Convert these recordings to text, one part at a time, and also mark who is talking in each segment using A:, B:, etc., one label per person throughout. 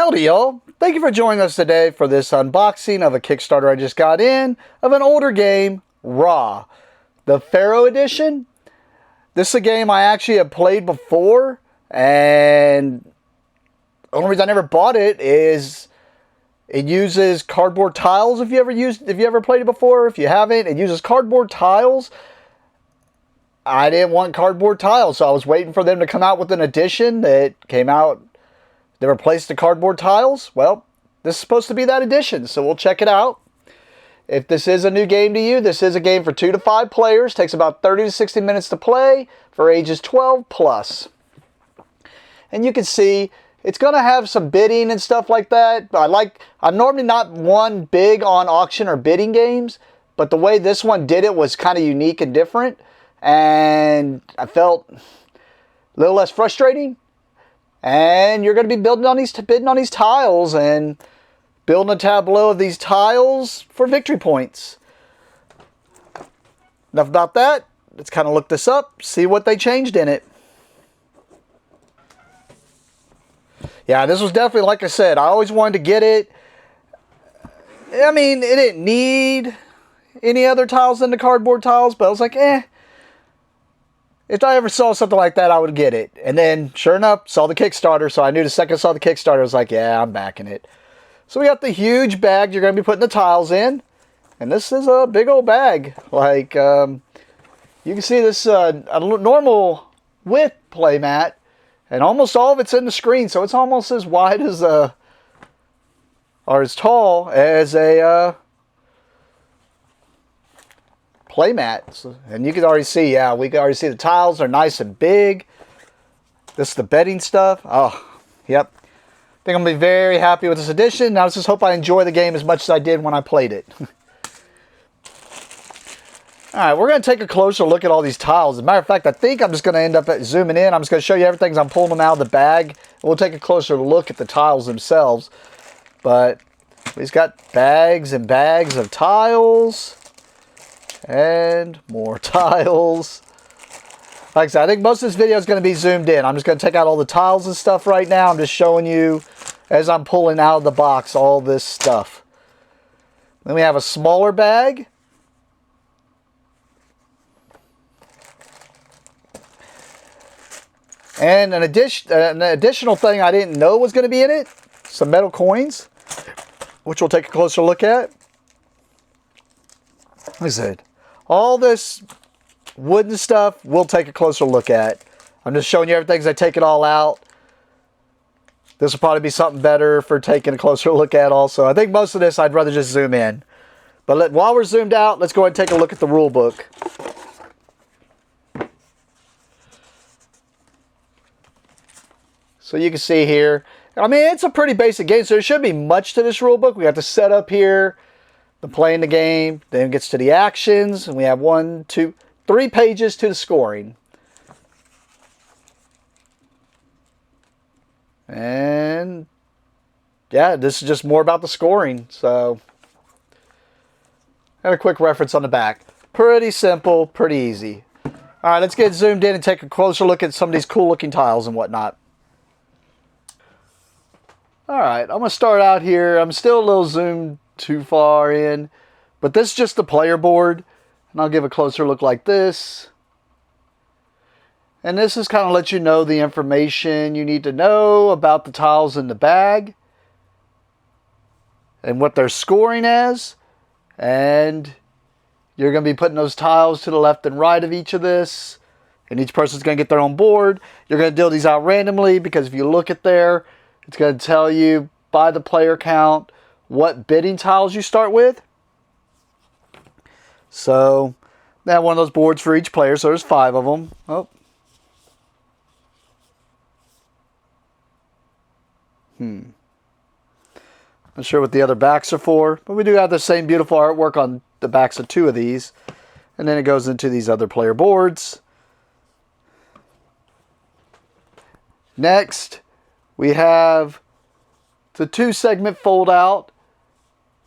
A: Howdy y'all, thank you for joining us today for this unboxing of a Kickstarter I just got in of an older game, Raw, the Pharaoh edition. This is a game I actually have played before, and the only reason I never bought it is it uses cardboard tiles. If you ever played it before, if you haven't, it uses cardboard tiles. I didn't want cardboard tiles, so I was waiting for them to come out with an edition that came out. They replaced the cardboard tiles. Well, this is supposed to be that edition, so we'll check it out. If this is a new game to you, this is a game for 2 to 5 players. Takes about 30 to 60 minutes to play for ages 12 plus. And you can see it's going to have some bidding and stuff like that. I'm normally not one big on auction or bidding games, but the way this one did it was kind of unique and different. And I felt a little less frustrating. And you're going to be bidding on these tiles and building a tableau of these tiles for victory points. Enough about that. Let's kind of look this up, see what they changed in it. Yeah, this was definitely, like I said, I always wanted to get it. I mean, it didn't need any other tiles than the cardboard tiles, but I was like, if I ever saw something like that, I would get it. And then, sure enough, saw the Kickstarter. So I knew the second I saw the Kickstarter, I was like, yeah, I'm backing it. So we got the huge bag you're going to be putting the tiles in. And this is a big old bag. Like, you can see this a normal width play mat. And almost all of it's in the screen. So it's almost as wide as or as tall as a play mat. And you can already see, yeah, we can already see the tiles are nice and big. This is the bedding stuff. Oh, yep. I think I'm going to be very happy with this edition. Now, I just hope I enjoy the game as much as I did when I played it. Alright, we're going to take a closer look at all these tiles. As a matter of fact, I think I'm just going to end up zooming in. I'm just going to show you everything as I'm pulling them out of the bag. We'll take a closer look at the tiles themselves. But we've got bags and bags of tiles. And more tiles. Like I said, I think most of this video is going to be zoomed in. I'm just going to take out all the tiles and stuff right now. I'm just showing you, as I'm pulling out of the box, all this stuff. Then we have a smaller bag. And an additional thing I didn't know was going to be in it. Some metal coins, which we'll take a closer look at. Like I said, all this wooden stuff we'll take a closer look at. I'm just showing you everything as I take it all out. This will probably be something better for taking a closer look at also. I think most of this I'd rather just zoom in. But while we're zoomed out, let's go ahead and take a look at the rule book. So you can see here, I mean, it's a pretty basic game, so there shouldn't be much to this rule book. We got the setup here, the playing the game, then it gets to the actions, and we have 1, 2, 3 pages to the scoring. And yeah, this is just more about the scoring. So, and a quick reference on the back. Pretty simple, pretty easy. All right, let's get zoomed in and take a closer look at some of these cool looking tiles and whatnot. All right, I'm going to start out here. I'm still a little zoomed too far in, but this is just the player board, and I'll give a closer look like this. And this is kind of let you know the information you need to know about the tiles in the bag and what they're scoring as. And you're going to be putting those tiles to the left and right of each of this, and each person's going to get their own board. You're going to deal these out randomly, because if you look at there, it's going to tell you by the player count what bidding tiles you start with. So, they have one of those boards for each player, so there's 5 of them. Oh. Not sure what the other backs are for, but we do have the same beautiful artwork on the backs of 2 of these. And then it goes into these other player boards. Next, we have the 2-segment fold out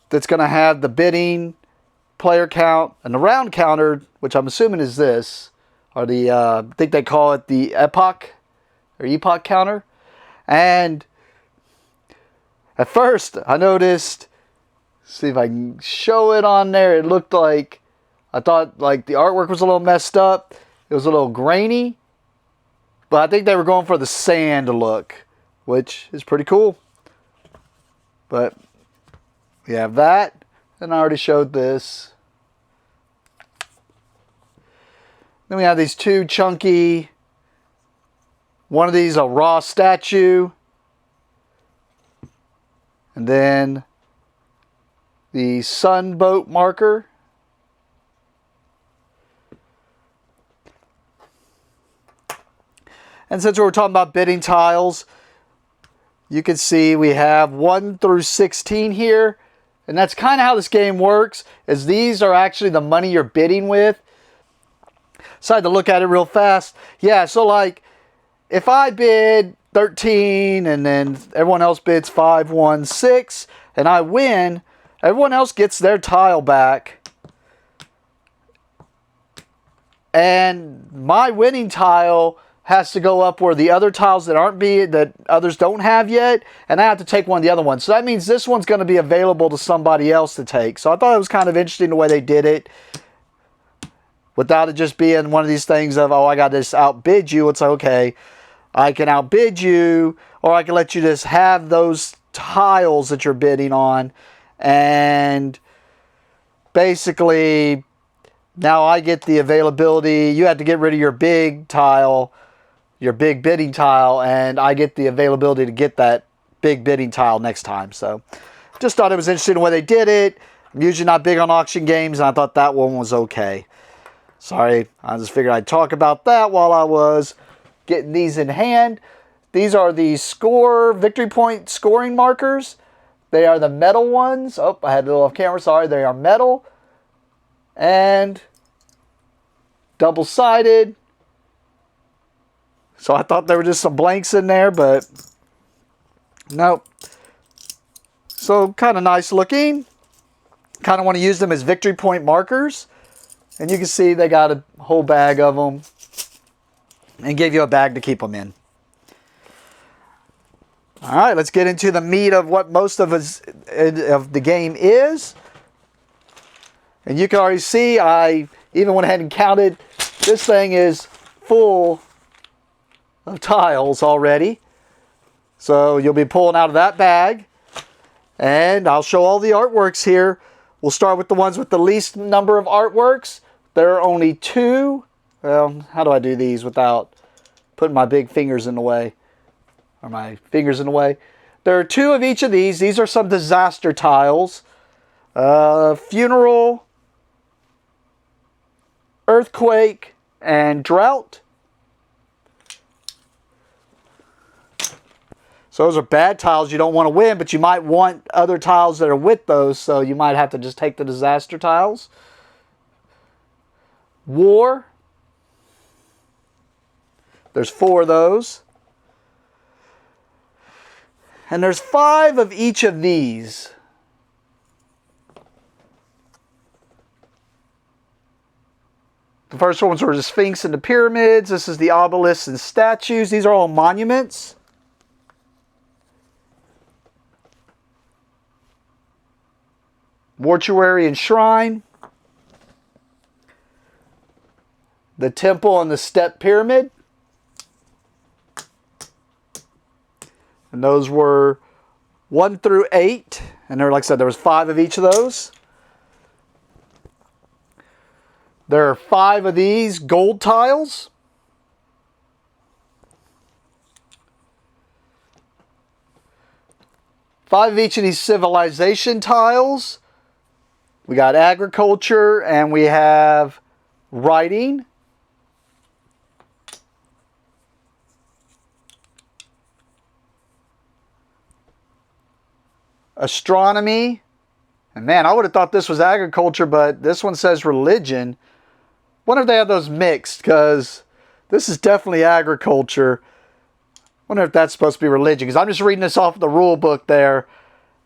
A: that's going to have the bidding, player count, and the round counter, which I'm assuming is this, or the, I think they call it the epoch counter. And At first, I noticed, see if I can show it on there, it looked like, I thought like the artwork was a little messed up. It was a little grainy. But I think they were going for the sand look, which is pretty cool. But we have that, and I already showed this. Then we have these two chunky, one of these a raw statue, and then the sun boat marker. And since we're talking about bidding tiles, you can see we have 1 through 16 here. And that's kind of how this game works, is these are actually the money you're bidding with. So I had to look at it real fast. Yeah, so like, if I bid 13 and then everyone else bids 5, 1, 6, and I win, everyone else gets their tile back. And my winning tile has to go up where the other tiles that aren't that others don't have yet, and I have to take one of the other ones. So that means this one's going to be available to somebody else to take. So I thought it was kind of interesting the way they did it, without it just being one of these things of, oh, I got to outbid you. It's like, okay, I can outbid you, or I can let you just have those tiles that you're bidding on, and basically now I get the availability. You have to get rid of your big tile, your big bidding tile, and I get the availability to get that big bidding tile next time. So just thought it was interesting the way they did it. I'm usually not big on auction games, and I thought that one was okay. Sorry, I just figured I'd talk about that while I was getting these in hand. These are the victory point scoring markers. They are the metal ones. Oh, I had a little off camera, sorry. They are metal and double-sided. So I thought there were just some blanks in there, but nope. So kind of nice looking. Kind of want to use them as victory point markers. And you can see they got a whole bag of them and give you a bag to keep them in. All right, let's get into the meat of what most of the game is. And you can already see, I even went ahead and counted. This thing is full of tiles already. So you'll be pulling out of that bag. And I'll show all the artworks here. We'll start with the ones with the least number of artworks. There are only 2. Well, how do I do these without putting my big fingers in the way? Or my fingers in the way. There are 2 of each of these. These are some disaster tiles. Funeral, earthquake, and drought. So those are bad tiles you don't want to win, but you might want other tiles that are with those, so you might have to just take the disaster tiles. War. There's 4 of those. And there's 5 of each of these. The first ones were the Sphinx and the pyramids. This is the obelisks and statues. These are all monuments. Mortuary and shrine. The temple and the step pyramid. And those were 1 through 8. And there, like I said, there was 5 of each of those. There are 5 of these gold tiles. Five of each of these civilization tiles. We got agriculture and we have writing. Astronomy. And man, I would have thought this was agriculture, but this one says religion. Wonder if they have those mixed, because this is definitely agriculture. Wonder if that's supposed to be religion, because I'm just reading this off the rule book there.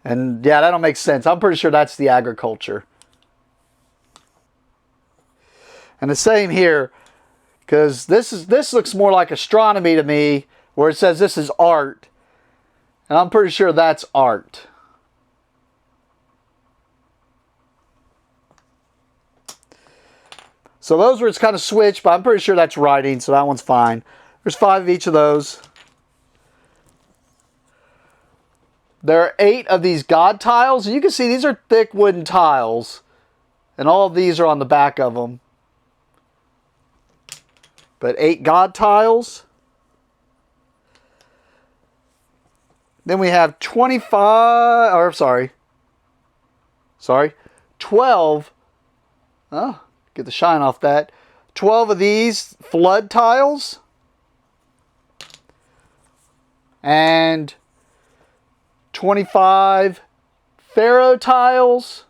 A: And yeah, that don't make sense. I'm pretty sure that's the agriculture. And the same here, because this looks more like astronomy to me, where it says this is art. And I'm pretty sure that's art. So those were, it's kind of switched, but I'm pretty sure that's writing, so that one's fine. There's 5 of each of those. There are 8 of these God tiles. You can see these are thick wooden tiles. And all of these are on the back of them. But 8 God tiles. Then we have 12. Oh, get the shine off that. 12 of these flood tiles. And 25 Pharaoh tiles.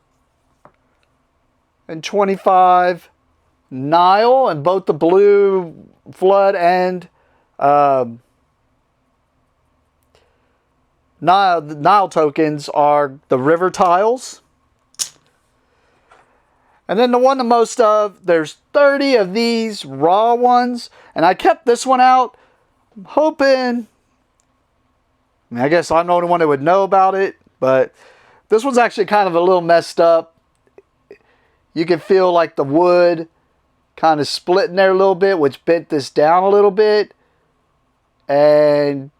A: And 25 Nile, and both the blue flood and Nile tokens are the river tiles. And then the one the most of, there's 30 of these raw ones, and I kept this one out, hoping, I guess I'm the only one that would know about it, but this one's actually kind of a little messed up. You can feel like the wood kind of split in there a little bit, which bent this down a little bit. And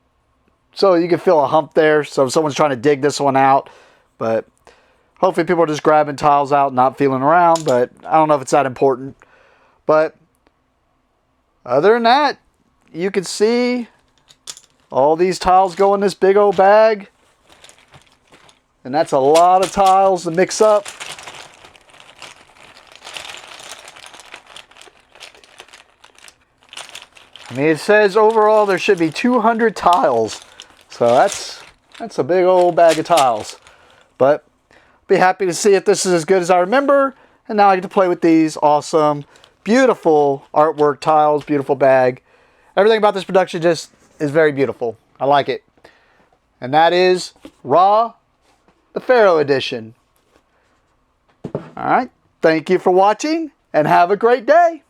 A: so you can feel a hump there. So someone's trying to dig this one out. But hopefully people are just grabbing tiles out and not feeling around. But I don't know if it's that important. But other than that, you can see all these tiles go in this big old bag. And that's a lot of tiles to mix up. I mean, it says overall there should be 200 tiles. So that's a big old bag of tiles. But be happy to see if this is as good as I remember. And now I get to play with these awesome, beautiful artwork tiles, beautiful bag. Everything about this production just is very beautiful. I like it. And that is Ra, the Pharaoh edition. All right. Thank you for watching and have a great day.